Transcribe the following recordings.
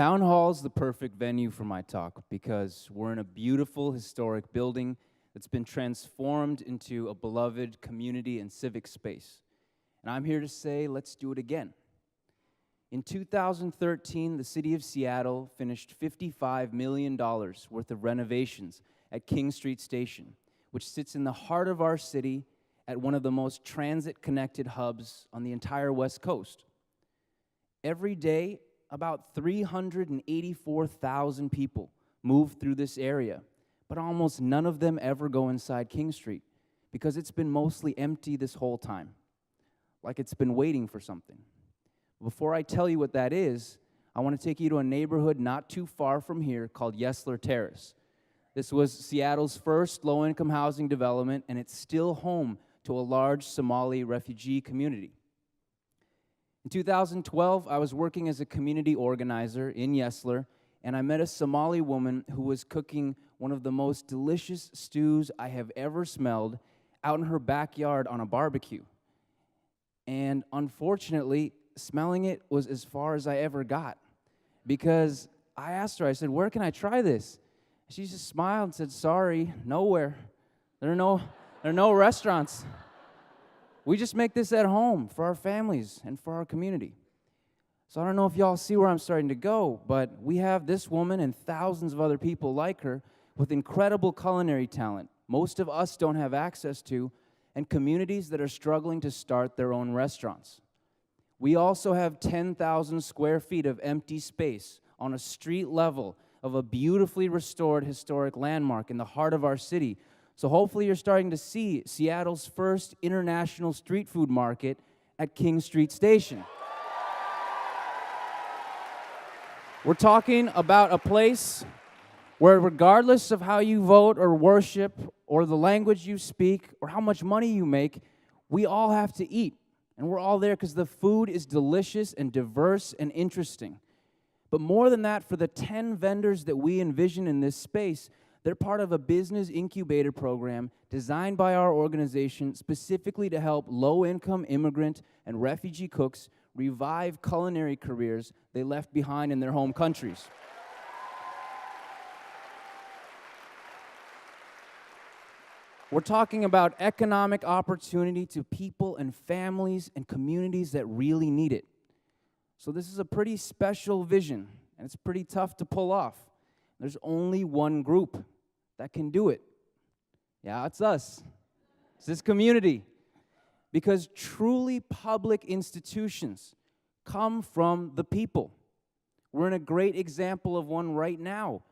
Town Hall's the perfect venue for my talk because we're in a beautiful historic building that's been transformed into a beloved community and civic space. And I'm here to say, let's do it again. In 2013, the city of Seattle finished $55 million worth of renovations at King Street Station, which sits in the heart of our city at one of the most transit-connected hubs on the entire West Coast. Every day, about 384,000 people move through this area, but almost none of them ever go inside King Street because it's been mostly empty this whole time, like it's been waiting for something. Before I tell you what that is, I want to take you to a neighborhood not too far from here called Yesler Terrace. This was Seattle's first low-income housing development, and it's still home to a large Somali refugee community. In 2012, I was working as a community organizer in Yesler, and I met a Somali woman who was cooking one of the most delicious stews I have ever smelled out in her backyard on a barbecue. And unfortunately, smelling it was as far as I ever got, because I asked her, I said, "Where can I try this?" She just smiled and said, "Sorry, nowhere. There are no restaurants. We just make this at home for our families and for our community." So I don't know if y'all see where I'm starting to go, but we have this woman and thousands of other people like her with incredible culinary talent most of us don't have access to, and communities that are struggling to start their own restaurants. We also have 10,000 square feet of empty space on a street level of a beautifully restored historic landmark in the heart of our city. So hopefully you're starting to see Seattle's first international street food market at King Street Station. We're talking about a place where, regardless of how you vote or worship or the language you speak or how much money you make, we all have to eat. And we're all there because the food is delicious and diverse and interesting. But more than that, for the 10 vendors that we envision in this space, they're part of a business incubator program designed by our organization specifically to help low-income immigrant and refugee cooks revive culinary careers they left behind in their home countries. We're talking about economic opportunity to people and families and communities that really need it. So this is a pretty special vision, and it's pretty tough to pull off. There's only one group that can do it. Yeah, it's us. It's this community. Because truly public institutions come from the people. We're in a great example of one right now.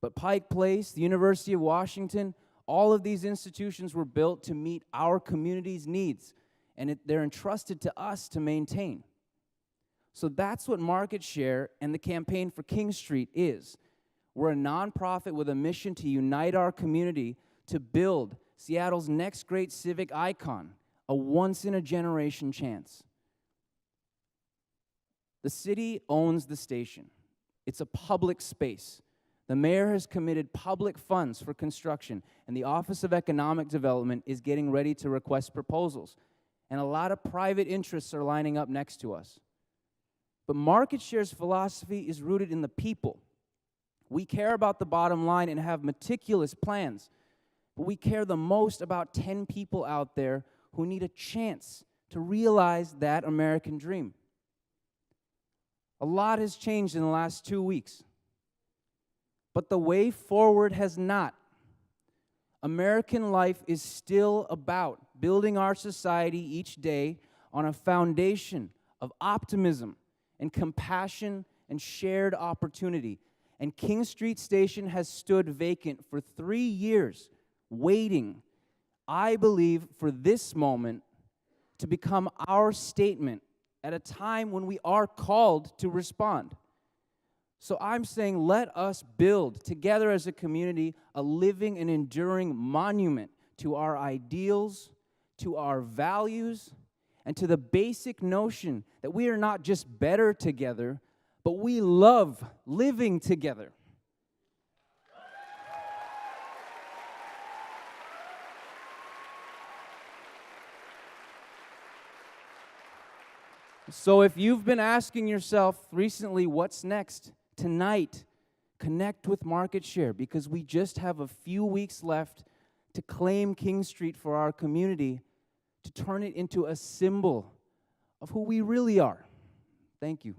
But Pike Place, the University of Washington, all of these institutions were built to meet our community's needs, and they're entrusted to us to maintain. So that's what Market Share and the Campaign for King Street is. We're a nonprofit with a mission to unite our community to build Seattle's next great civic icon, a once-in-a-generation chance. The city owns the station. It's a public space. The mayor has committed public funds for construction, and the Office of Economic Development is getting ready to request proposals. And a lot of private interests are lining up next to us. But Market Share's philosophy is rooted in the people. We care about the bottom line and have meticulous plans, but we care the most about 10 people out there who need a chance to realize that American dream. A lot has changed in the last 2 weeks, but the way forward has not. American life is still about building our society each day on a foundation of optimism and compassion and shared opportunity. And King Street Station has stood vacant for 3 years, waiting, I believe, for this moment to become our statement at a time when we are called to respond. So I'm saying, let us build together as a community a living and enduring monument to our ideals, to our values, and to the basic notion that we are not just better together, but we love living together. So if you've been asking yourself recently, what's next? tonight, connect with Market Share because we just have a few weeks left to claim King Street for our community, to turn it into a symbol of who we really are. Thank you.